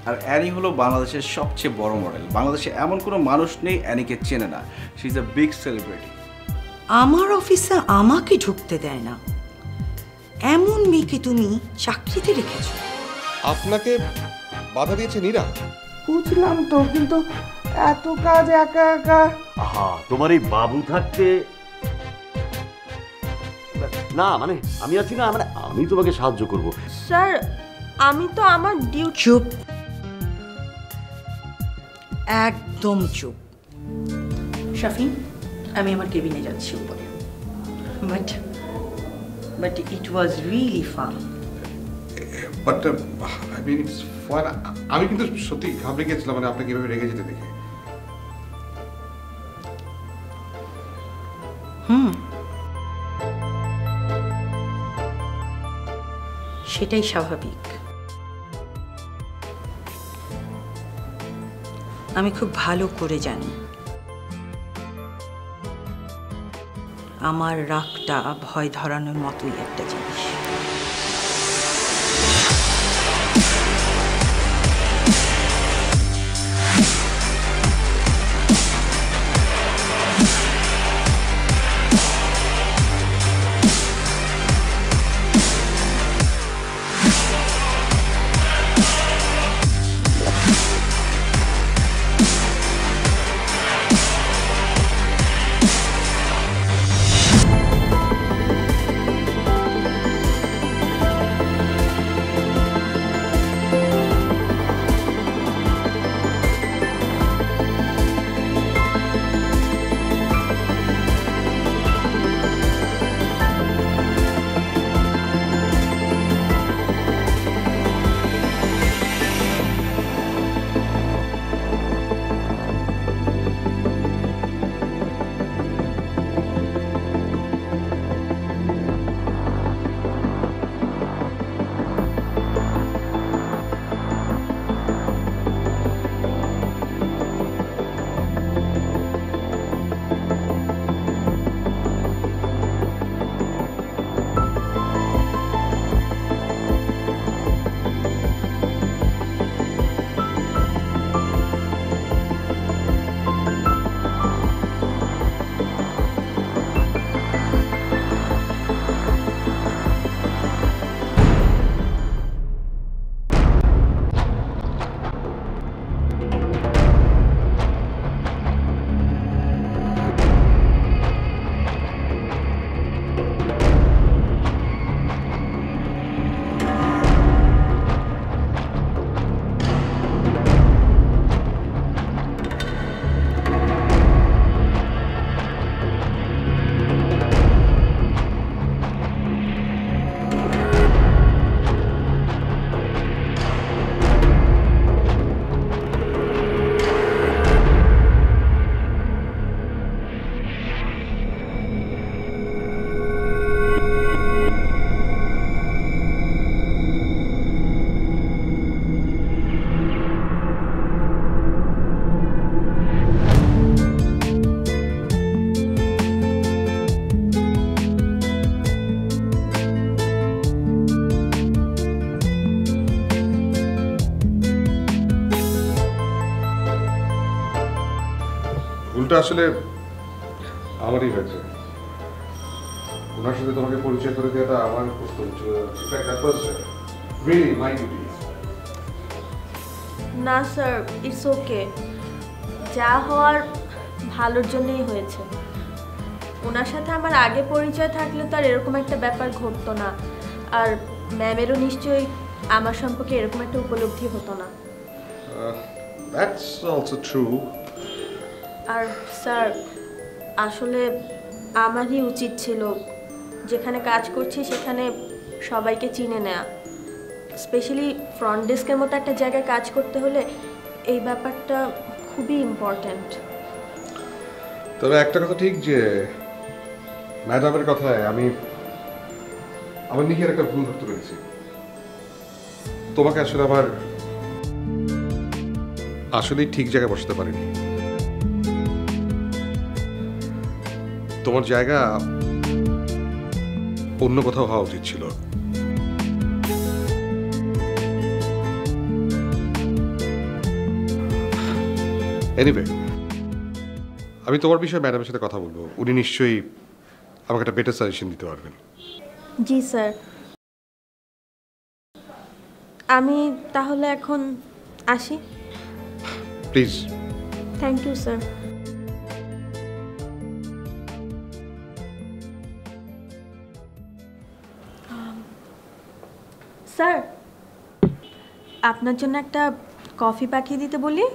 আর Annie হলো বাংলাদেশের সবচেয়ে বড় মডেল। বাংলাদেশে এমন কোনো মানুষ নেই অ্যানিকে চেনে না। She is a big celebrity. আমার অফিসে আমাকে ঢুকতে দেয় না এমন মেয়েকে তুমি চাকরিতে রেখেছো? আপনাকে বাধা দিয়েছে নীরা? বুঝলাম তো, কিন্তু এত কাজ একা একা। আহা, তোমার এই বাবু থাকতে না, মানে আমি আছি না, মানে আমি তোমাকে সাহায্য করব। স্যার আমি তো আমার ডিউটি। চুপ, একদম চুপ। শাফিন, আমি আমার কেবিনে যাচ্ছি উপরে। But it was really fun. But I mean it's fun. আমি কিন্তু সত্যি ঘাবড়ে গেছিলাম, মানে আপনাকে এভাবে রেগে যেতে দেখে। সেটাই স্বাভাবিক। আমি খুব ভালো করে জানি আমার রাগটা ভয় ধরানোর মতোই একটা জিনিস। ভুলটা আসলে আমারই হয়েছে। ওনার সাথে তোমাকে পরিচয় করে দেওয়াটা আমার কর্তব্য ছিল। না স্যার, ইটস ওকে। যা হওয়ার ভালোর জন্যই হয়েছে। ওনার সাথে আমার আগে পরিচয় থাকলে তো আর এরকম একটা ব্যাপার ঘটতো না, আর ম্যামেরও নিশ্চয়ই আমার সম্পর্কে এরকম একটা উপলব্ধি হতো না। That's also true. R sir আসলে আমারই উচিত ছিল যেখানে কাজ করছি সেখানে সবাইকে চিনে নেওয়া। স্পেশালি ফ্রন্ট ডেস্কের মতো একটা জায়গায় কাজ করতে হলে এই ব্যাপারটা খুবই ইম্পর্ট্যান্ট। তবে একটা কথা ঠিক যে ম্যাডামের কথায় আমি আমার নিজের একটা ভুল ধরতে পেরেছি। তোমাকে আসলে আমার আসলেই ঠিক জায়গায় বসাতে পারিনি। তোমার জায়গা অন্য কোথাও হওয়া উচিত ছিল। এনিওয়ে, আমি তোমার বিষয়ে ম্যাডামের সাথে কথা বলবো, উনি নিশ্চয়ই আমাকে একটা বেটার সাজেশন দিতে পারবেন। জি স্যার, আমি তাহলে এখন আসি। Please. Thank you sir. Sir, আপনার জন্য একটা কফি পাঠিয়ে দিতে বলি।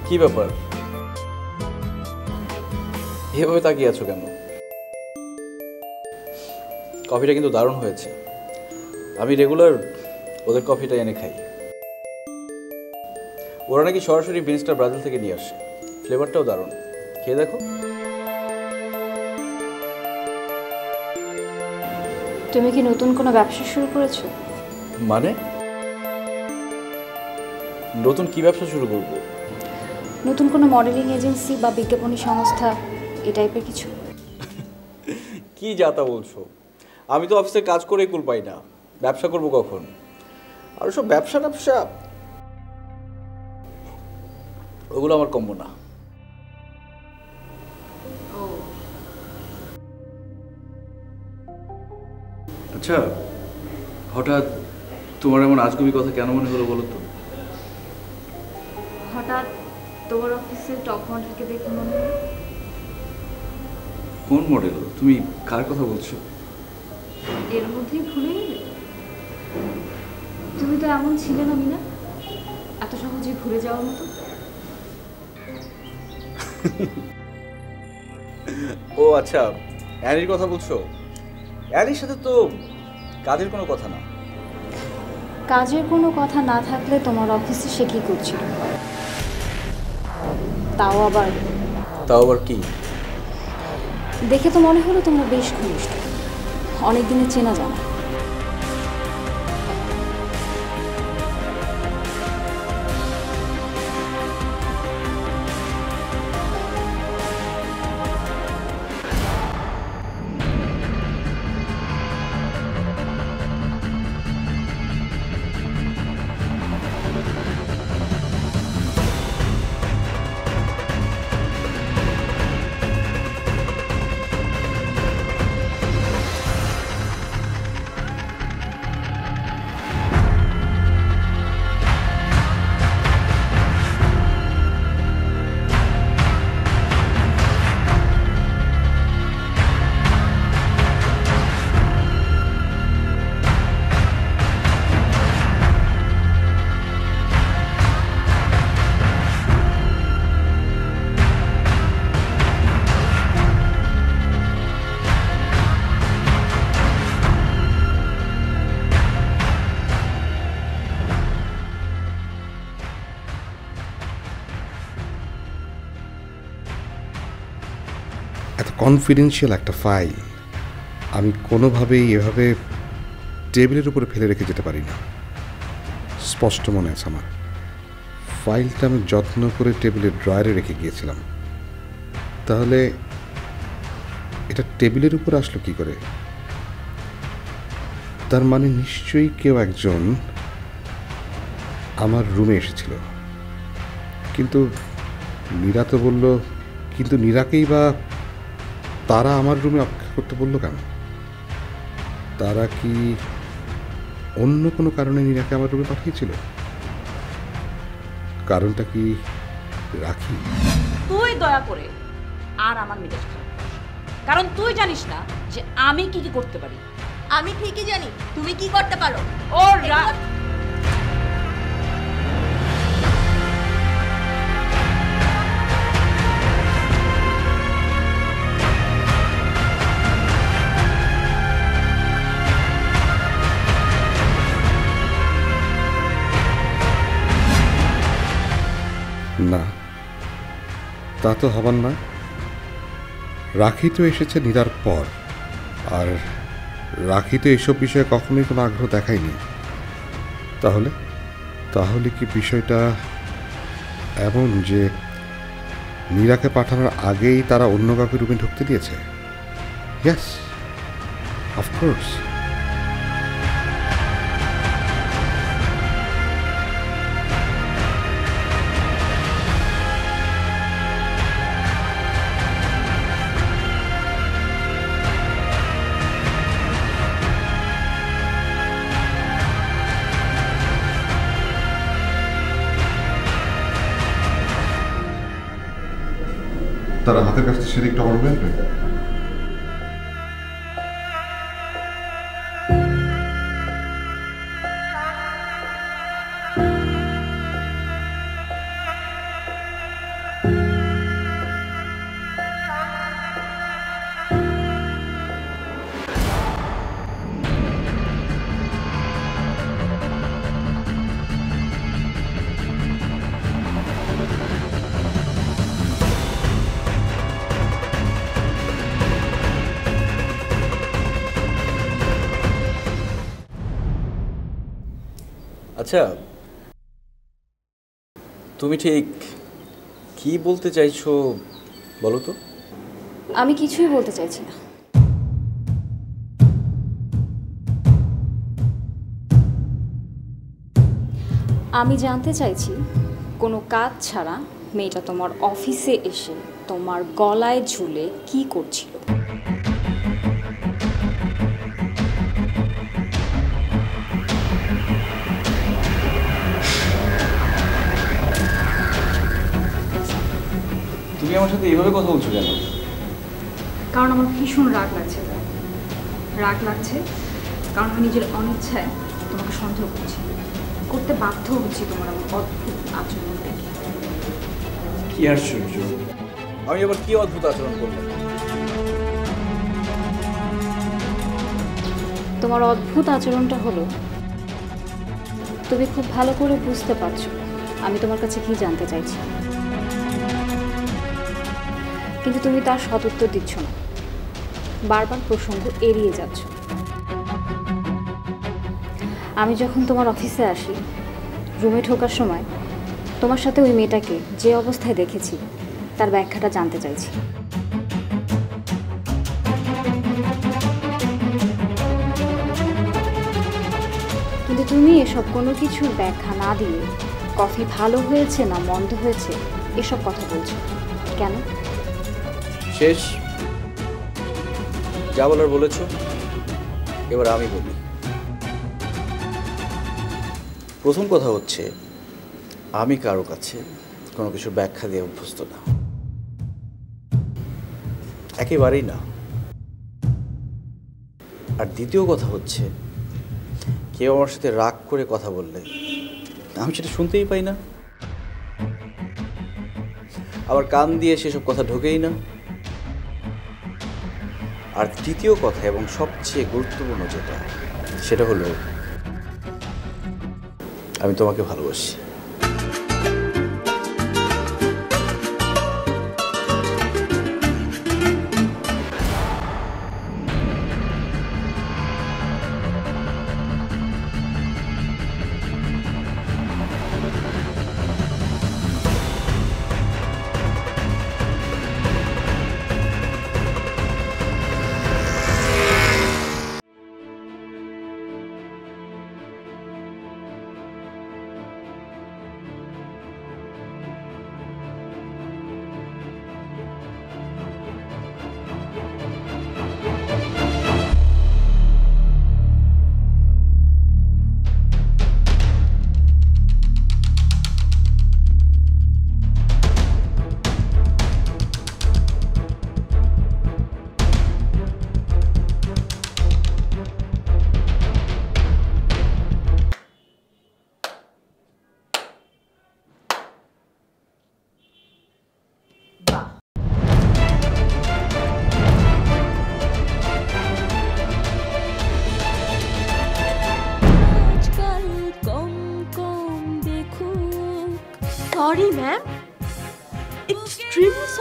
কি ব্যাপার, এভাবে তাকিয়ে আছো কেন? কফিটা কিন্তু দারুণ হয়েছে। আমি রেগুলার ওদের কফিটা এনে খাই। ওরা নাকি সরাসরি বিনসটা ব্রাজিল থেকে নিয়ে আসে, ফ্লেভারটাও দারুণ, খেয়ে দেখো। তুমি কি নতুন কোনো ব্যবসা শুরু করেছো? মানে নতুন কি ব্যবসা শুরু করব? নতুন কোনো মডেলিং এজেন্সি বা বিজ্ঞাপনী সংস্থা এই টাইপের কিছু? কি যাতা বলছো? আমি তো অফিসে কাজ করে কুল পাই না, ব্যবসা করব কখন? আর সব ব্যবসা ওগুলো আমার কম্য না। আচ্ছা, হঠাৎ তোমার এমন আজগুবি কথা কেন মনে হলো বলো তো? হঠাৎ তোমার অফিসে টপ মডেলকে দেখে মনে হলো। কোন মডেল? তুমি কার কথা বলছো? এর মধ্যেই ভুলে গেলে? তুমি তো এমন ছিলে না মিনা, এত সহজে ভুলে যাওয়ার মতো। ও আচ্ছা, অ্যানির কথা বলছো? অ্যানির সাথে তো কাজের কোনো কথা না। কাজের কোনো কথা না থাকলে তোমার অফিসে সে কি করছিল? তাও আবার কি? দেখে তো মনে হলো তোমরা বেশ ঘনিষ্ঠ, অনেক দিনের চেনা জানা। কনফিডেন্সিয়াল একটা ফাইল আমি কোনোভাবেই এভাবে টেবিলের উপরে ফেলে রেখে যেতে পারি না। স্পষ্ট মনে আছে আমার, ফাইলটা আমি যত্ন করে টেবিলের ড্রয়ারে রেখে গিয়েছিলাম। তাহলে এটা টেবিলের উপর আসলো কি করে? তার মানে নিশ্চয়ই কেউ একজন আমার রুমে এসেছিল। কিন্তু নীরা তো বলল, কিন্তু নীরাকেই বা তারা আমার রুমে অপেক্ষা করতে বললো কেন? তারা কি অন্য কোনো কারণে নীরাকে আমার রুমে পাঠিয়েছিল? কারণটা কি রাখি? তুই দয়া করে আর আমার মেজাজ খারাপ করিস না। কারণ তুই জানিস না যে আমি কি কি করতে পারি। আমি ঠিকই জানি তুমি কি করতে পারো। ওর না, তা তো হবার না। রাখি তো এসেছে নীরার পর, আর রাখি তো এসব বিষয়ে কখনোই কোনো আগ্রহ দেখায়নি। তাহলে তাহলে কি বিষয়টা এমন যে নীরাকে পাঠানোর আগেই তারা অন্য কাউকে রুমে ঢুকতে দিয়েছে? Yes, of course. তারা হাতের কাছে সেদিক একটু আমার বেরবে। আচ্ছা, তুমি ঠিক কি বলতে চাইছো বলো তো? আমি কিছুই বলতে চাইছি না। আমি জানতে চাইছি কোনো কাজ ছাড়া মেয়েটা তোমার অফিসে এসে তোমার গলায় ঝুলে কি করছিল? তুমি আমার সাথে এইভাবে কথা বলছো কেন? কারণ আমার ভীষণ রাগ লাগছে। রাগ লাগছে কারণ আমি নিজের অনিচ্ছায় তোমাকে সন্দেহ করতে বাধ্য হচ্ছি তোমার আমার অদ্ভুত আচরণ দেখে। কি আশ্চর্য, আমি আবার কি অদ্ভুত আচরণ করলাম? তোমার অদ্ভুত আচরণটা হলো তুমি খুব ভালো করে বুঝতে পারছো আমি তোমার কাছে কি জানতে চাইছি, কিন্তু তুমি তার সদুত্তর দিচ্ছ না, বারবার প্রসঙ্গ এড়িয়ে যাচ্ছ। আমি যখন তোমার অফিসে আসি, রুমে ঢোকার সময় তোমার সাথে ওই মেয়েটাকে যে অবস্থায় দেখেছি তার ব্যাখ্যাটা জানতে চাইছি। কিন্তু তুমি এসব কোনো কিছুর ব্যাখ্যা না দিয়ে কফি ভালো হয়েছে না মন্দ হয়েছে এসব কথা বলছো কেন? শেষ, যা বলার বলেছ, এবার আমি বলি। প্রথম কথা হচ্ছে, আমি কারো কাছে কোনো কিছুর ব্যাখ্যা দিয়ে অভ্যস্ত না, একেবারেই না। আর দ্বিতীয় কথা হচ্ছে, কেউ আমার সাথে রাগ করে কথা বললে আমি সেটা শুনতেই পাই না, আবার কান দিয়ে সেসব কথা ঢোকেই না। আর তৃতীয় কথা এবং সবচেয়ে গুরুত্বপূর্ণ যেটা, সেটা হলো আমি তোমাকে ভালোবাসি।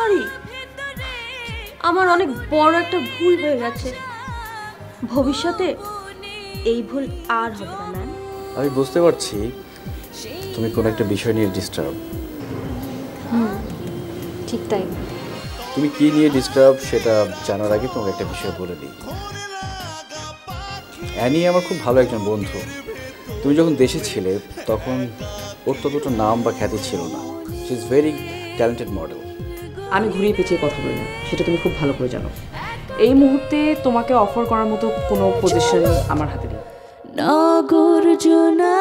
সরি, আমার অনেক বড় একটা ভুল হয়ে গেছে। ভবিষ্যতে এই ভুল আর হবে না ম্যাম। আমি বুঝতে পারছি তুমি কোনো একটা বিষয় নিয়ে ডিস্টার্ব। ঠিক তাই। তুমি কি নিয়ে ডিস্টার্ব সেটা জানার আগে তোমাকে একটা বিষয় বলে দিই। অ্যানি আমার খুব ভালো একজন বন্ধু। তুমি যখন দেশে ছিলে তখন ওর ততটা নাম বা খ্যাতি ছিল না। She is very talented model. আমি ঘুরিয়ে পেঁচিয়ে কথা বলি না, সেটা তুমি খুব ভালো করে জানো। এই মুহূর্তে তোমাকে অফার করার মতো কোনো পজিশন আমার হাতে নেই। নগর জোনা